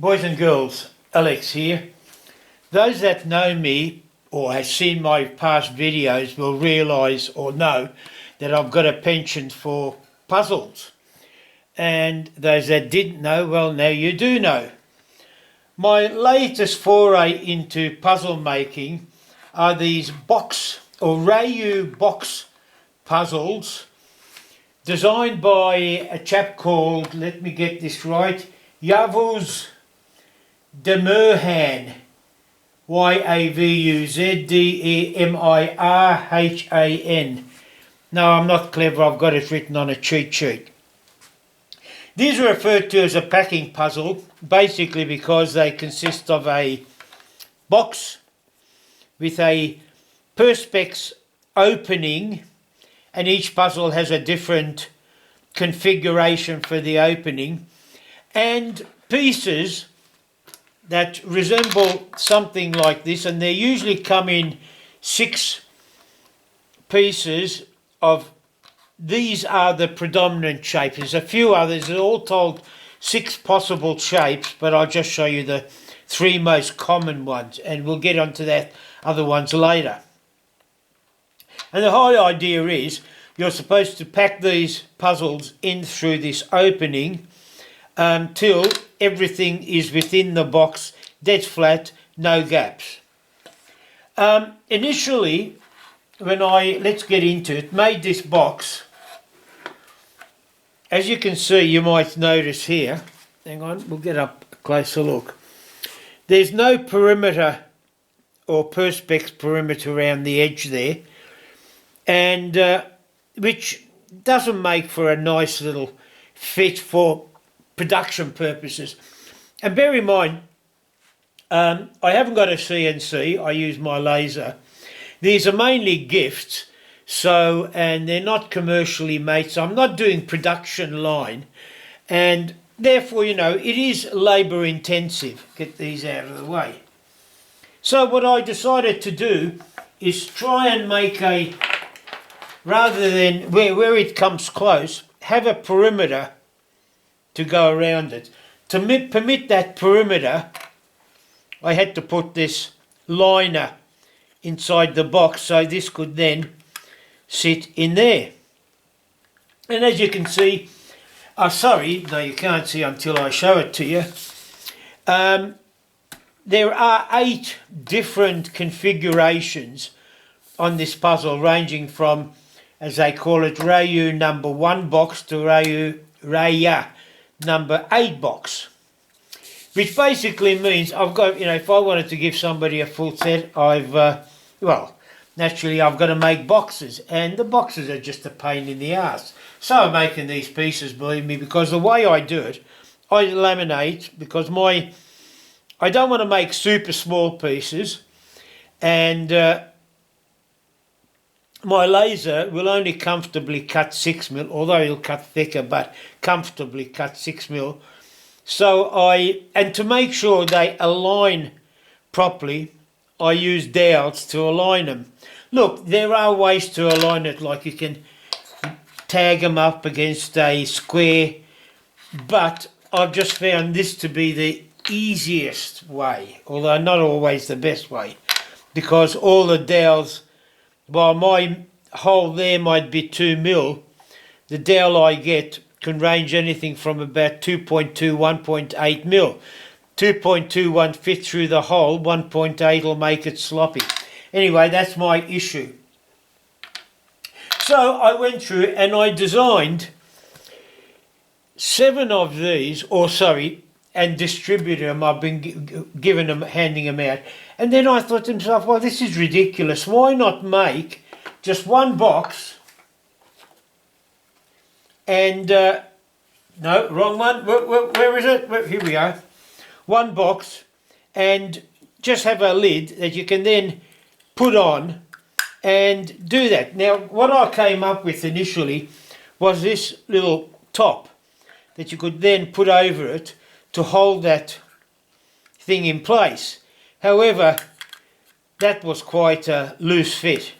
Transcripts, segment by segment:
Boys and girls, Alex here. Those that know me or have seen my past videos will realise or know that I've got a penchant for puzzles. And those that didn't know, well, now you do know. My latest foray into puzzle making are these Raya Box Puzzles, designed by a chap called, let me get this right, Yavuz Demirhan, Yavuz Demirhan. No, I'm not clever, I've got it written on a cheat sheet. These are referred to as a packing puzzle, basically because they consist of a box with a perspex opening, and each puzzle has a different configuration for the opening, and pieces that resemble something like this, and they usually come in 6 pieces of, these are the predominant shapes. There's a few others, they're all told 6 possible shapes, but I'll just show you the 3 most common ones, and we'll get onto that other ones later. And the whole idea is you're supposed to pack these puzzles in through this opening till everything is within the box, dead flat, no gaps. Initially, when let's get into it, made this box, as you can see, you might notice here, hang on, we'll get up a closer look. There's no perimeter or perspex perimeter around the edge there, and which doesn't make for a nice little fit for production purposes. And bear in mind, I haven't got a CNC, I use my laser. These are mainly gifts, and they're not commercially made, so I'm not doing production line, and therefore, you know, it is labour intensive. Get these out of the way. So what I decided to do is try and make rather than where it comes close, have a perimeter to go around it. To permit that perimeter, I had to put this liner inside the box so this could then sit in there. And as you can see, sorry, no, you can't see until I show it to you. There are 8 different configurations on this puzzle, ranging from, as they call it, Raya number 1 box to Raya number 8 box. Which basically means I've got, you know, if I wanted to give somebody a full set, well, naturally I've got to make boxes, and the boxes are just a pain in the ass. So I'm making these pieces, believe me, because the way I do it, I laminate, because I don't want to make super small pieces, and my laser will only comfortably cut 6mm, although it'll cut thicker, but comfortably cut 6mm. So and to make sure they align properly, I use dowels to align them. Look, there are ways to align it, like you can tag them up against a square, but I've just found this to be the easiest way, although not always the best way, because all the dowels, while my hole there might be 2mm, the dowel I get can range anything from about 2.2, 1.8mm. 2.2 won't fit through the hole, 1.8 will make it sloppy. Anyway, that's my issue. So I went through and I designed 7 of these, and distributed them. I've been giving them, handing them out. And then I thought to myself, well, this is ridiculous. Why not make just 1 box? And, no, wrong one. Where is it? Here we are. 1 box, and just have a lid that you can then put on and do that. Now, what I came up with initially was this little top that you could then put over it to hold that thing in place. However, that was quite a loose fit,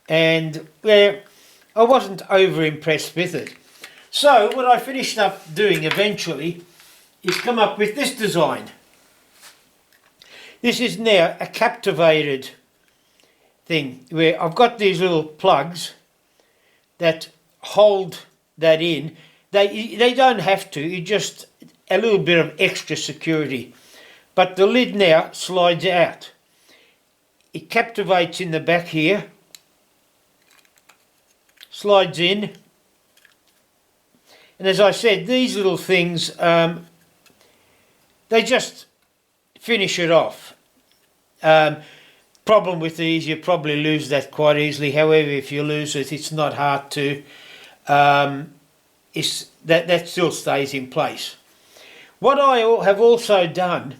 and I wasn't over impressed with it. So what I finished up doing eventually is come up with this design. This is now a captivated thing where I've got these little plugs that hold that in. They don't have to, it's just a little bit of extra security. But the lid now slides out. It captivates in the back here, slides in, and as I said, these little things, they just finish it off. Problem with these, you probably lose that quite easily. However, if you lose it, it's not hard to, that still stays in place. What I have also done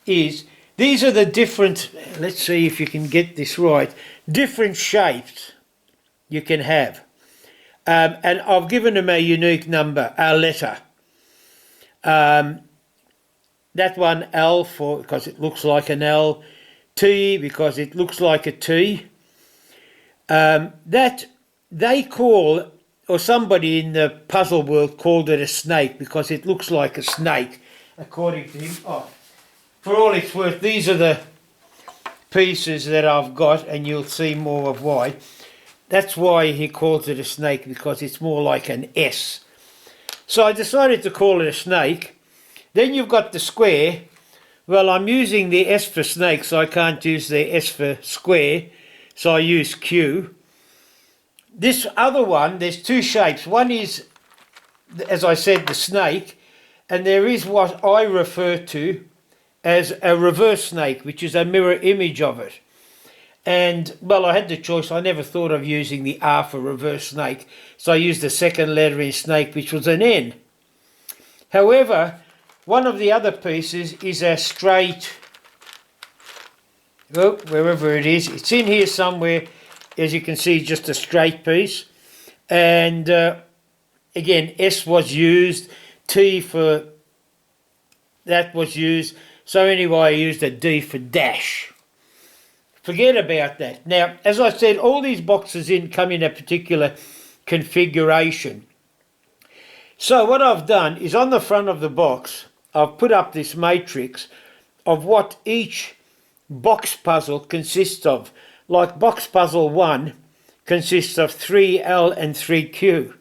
is, these are the different, let's see if you can get this right, different shapes you can have. And I've given them a unique number, a letter. That one L because it looks like an L, T because it looks like a T. That they call, or somebody in the puzzle world called it a snake because it looks like a snake, according to him. Oh, for all it's worth, these are the pieces that I've got, and you'll see more of why. That's why he calls it a snake, because it's more like an S. So I decided to call it a snake. Then you've got the square. Well, I'm using the S for snake, so I can't use the S for square, so I use Q. This other one, there's two shapes. One is, as I said, the snake, and there is what I refer to as a reverse snake, which is a mirror image of it. And, well, I had the choice. I never thought of using the R for reverse snake, so I used the second letter in snake, which was an N. However, one of the other pieces is a straight, oh, wherever it is, it's in here somewhere. As you can see, just a straight piece. And, again, S was used, T for that was used. So anyway, I used a D for dash. Forget about that. Now, as I said, all these boxes come in a particular configuration. So what I've done is on the front of the box, I've put up this matrix of what each box puzzle consists of. Like box puzzle 1 consists of 3L and 3Q.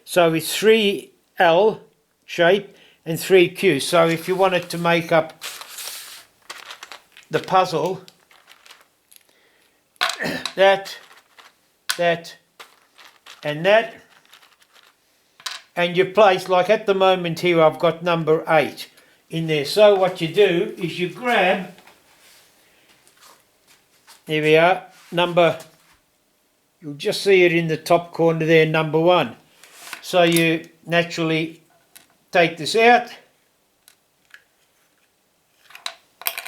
So it's 3L shape and 3Q. So if you wanted to make up the puzzle, that, and that, and you place, like at the moment here I've got number 8 in there. So what you do is you grab, there we are, you'll just see it in the top corner there, number 1. So you naturally take this out.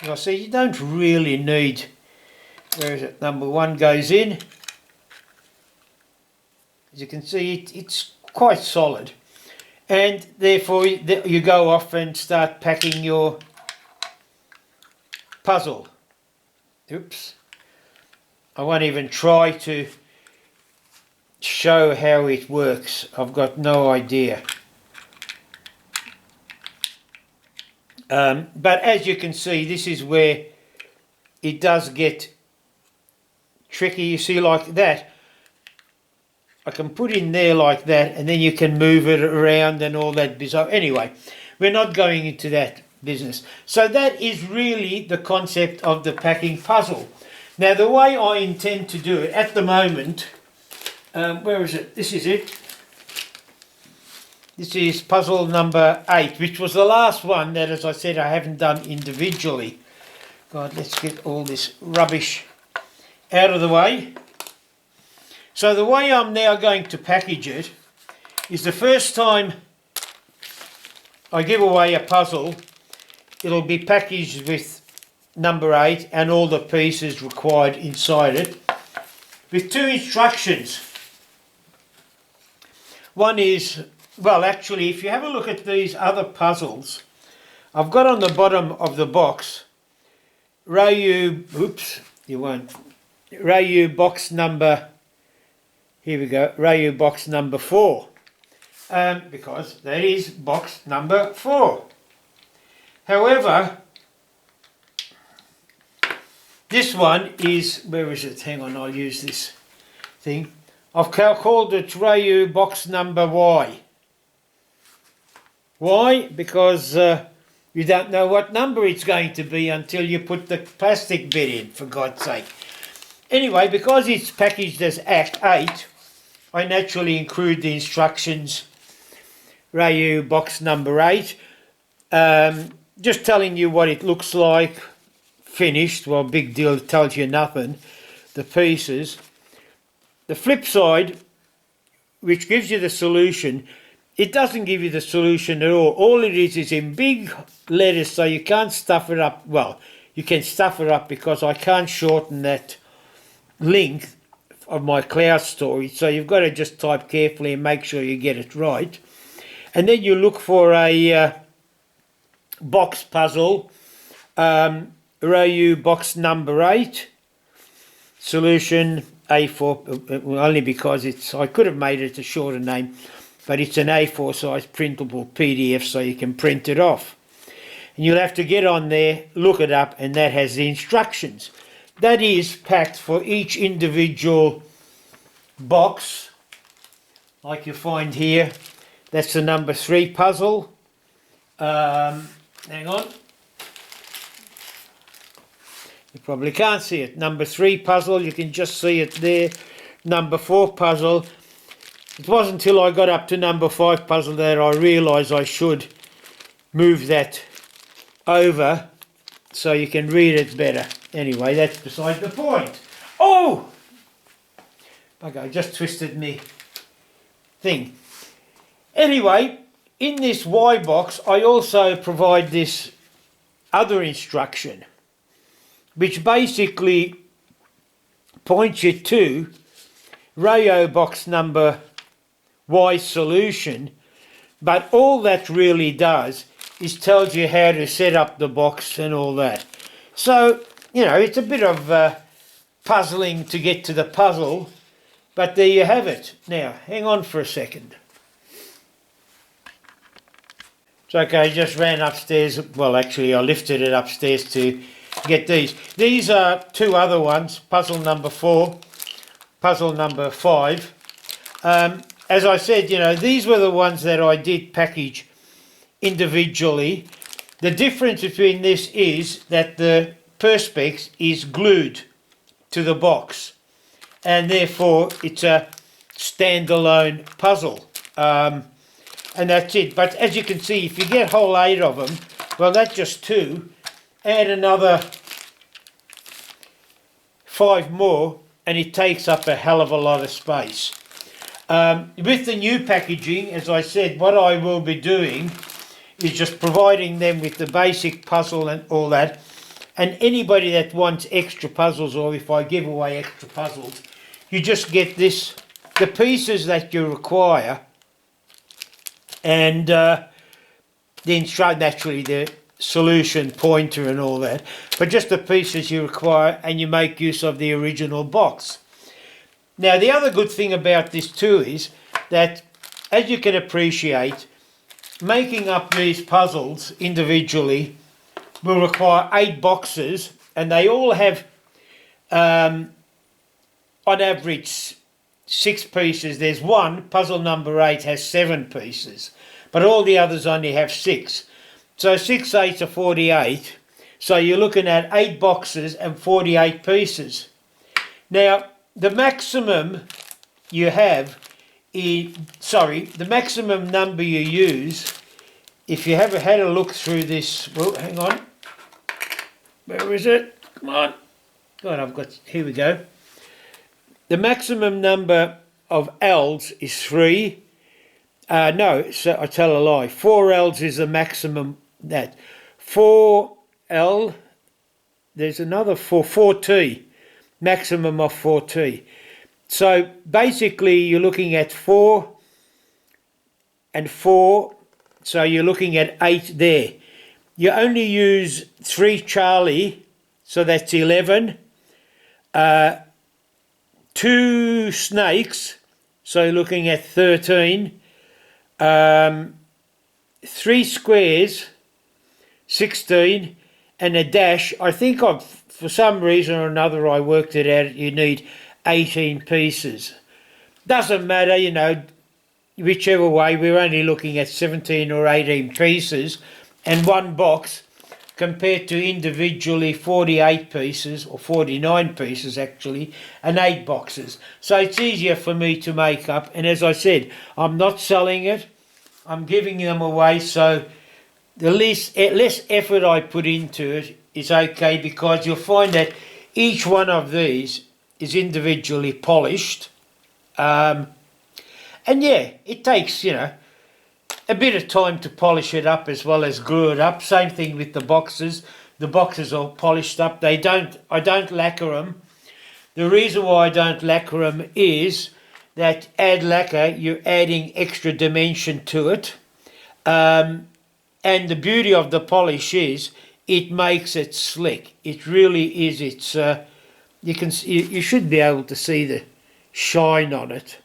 I see you don't really need, where is it, number 1 goes in. As you can see, it's quite solid, and therefore you go off and start packing your puzzle. Oops, I won't even try to show how it works. I've got no idea. But as you can see, this is where it does get tricky. You see, like that, I can put in there like that, and then you can move it around and all that bizarre. Anyway, we're not going into that business. So that is really the concept of the packing puzzle. Now, the way I intend to do it at the moment, where is it? This is it. This is puzzle number 8, which was the last one that, as I said, I haven't done individually. God, let's get all this rubbish out of the way. So the way I'm now going to package it is, the first time I give away a puzzle, it'll be packaged with number 8 and all the pieces required inside it, with 2 instructions. One is, well, actually, if you have a look at these other puzzles, I've got on the bottom of the box, Raya box number, here we go, Raya box number 4, because that is box number 4. However, this one is, where is it? Hang on, I'll use this thing. I've called it Raya Box number Y. Why? Because you don't know what number it's going to be until you put the plastic bit in, for God's sake. Anyway, because it's packaged as Act 8, I naturally include the instructions, Raya Box number 8. Just telling you what it looks like, finished. Well, big deal, it tells you nothing. The pieces. The flip side, which gives you the solution, it doesn't give you the solution at all. All it is in big letters, so you can't stuff it up. Well, you can stuff it up because I can't shorten that length of my cloud story. So you've got to just type carefully and make sure you get it right. And then you look for a box puzzle, Raya Box number 8, solution A4, only because I could have made it a shorter name, but it's an A4 size printable PDF, so you can print it off. And you'll have to get on there, look it up, and that has the instructions. That is packed for each individual box, like you find here. That's the number 3 puzzle. Hang on. You probably can't see it. Number 3 puzzle, you can just see it there. Number 4 puzzle. It wasn't until I got up to number 5 puzzle that I realised I should move that over so you can read it better. Anyway, that's beside the point. Oh! Okay, I just twisted me thing. Anyway, in this Y box, I also provide this other instruction, which basically points you to Raya Box number Y solution, but all that really does is tells you how to set up the box and all that. So, you know, it's a bit of puzzling to get to the puzzle, but there you have it. Now, hang on for a second. It's okay, I just ran upstairs. Well, actually, I lifted it upstairs to get these. These are 2 other ones, puzzle number 4, puzzle number 5. As I said, you know, these were the ones that I did package individually. The difference between this is that the perspex is glued to the box, and therefore it's a standalone puzzle. And that's it. But as you can see, if you get whole 8 of them, well, that's just 2. Add another 5 more, and it takes up a hell of a lot of space. With the new packaging, as I said, what I will be doing is just providing them with the basic puzzle and all that. And anybody that wants extra puzzles, or if I give away extra puzzles, you just get this, the pieces that you require, and naturally the solution pointer and all that, but just the pieces you require, and you make use of the original box. Now, the other good thing about this too is that, as you can appreciate, making up these puzzles individually will require 8 boxes, and they all have on average 6 pieces. There's one, puzzle number 8 has 7 pieces, but all the others only have 6. So 6 8s are 48. So you're looking at 8 boxes and 48 pieces. Now, the maximum you have is, the maximum number you use, if you have had a look through this, well, hang on. Where is it? Come on. God, here we go. The maximum number of L's is 3. No, so I tell a lie. 4 L's is the maximum. That 4L, there's another 4T, maximum of 4T. So basically you're looking at 4 and 4, so you're looking at 8 there. You only use 3 Charlie, so that's 11. 2 snakes, so you're looking at 13. 3 squares, 16 and a dash. I think for some reason or another I worked it out, you need 18 pieces. Doesn't matter, you know, whichever way, we're only looking at 17 or 18 pieces and one box compared to individually 48 pieces, or 49 pieces actually, and 8 boxes. So it's easier for me to make up, and as I said, I'm not selling it, I'm giving them away, so the less effort I put into it is okay, because you'll find that each one of these is individually polished. And yeah, it takes, you know, a bit of time to polish it up as well as glue it up. Same thing with the boxes. The boxes are polished up. I don't lacquer them. The reason why I don't lacquer them is that add lacquer, you're adding extra dimension to it. And the beauty of the polish is it makes it slick. It really is. It's you should be able to see the shine on it.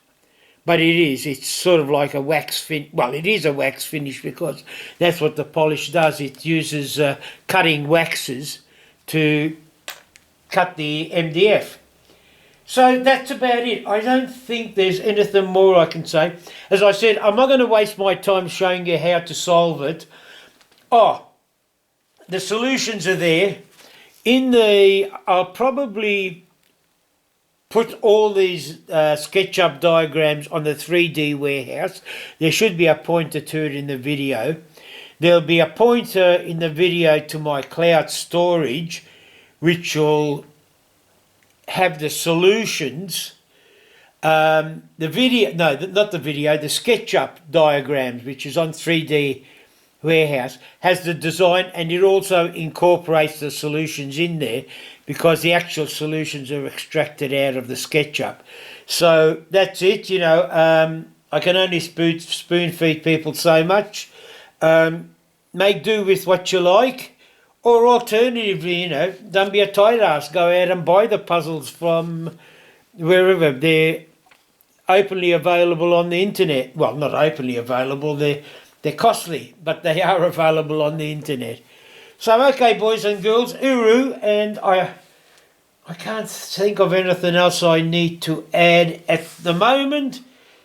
But it's sort of like a wax finish. Well, it is a wax finish because that's what the polish does. It uses cutting waxes to cut the MDF. So that's about it. I don't think there's anything more I can say. As I said, I'm not going to waste my time showing you how to solve it. Oh, the solutions are there. I'll probably put all these SketchUp diagrams on the 3D warehouse. There should be a pointer to it in the video. There'll be a pointer in the video to my cloud storage, which will have the solutions. The SketchUp diagrams, which is on 3D warehouse, has the design, and it also incorporates the solutions in there, because the actual solutions are extracted out of the SketchUp. So that's it, you know. I can only spoon feed people so much. Make do with what you like, or alternatively, you know, don't be a tight ass, go out and buy the puzzles from wherever. They're openly available on the internet. Well, not openly available, they're costly, but they are available on the internet. So, okay, boys and girls, uru, and I can't think of anything else I need to add at the moment.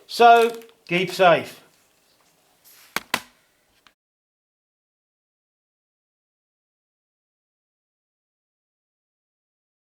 So, keep safe.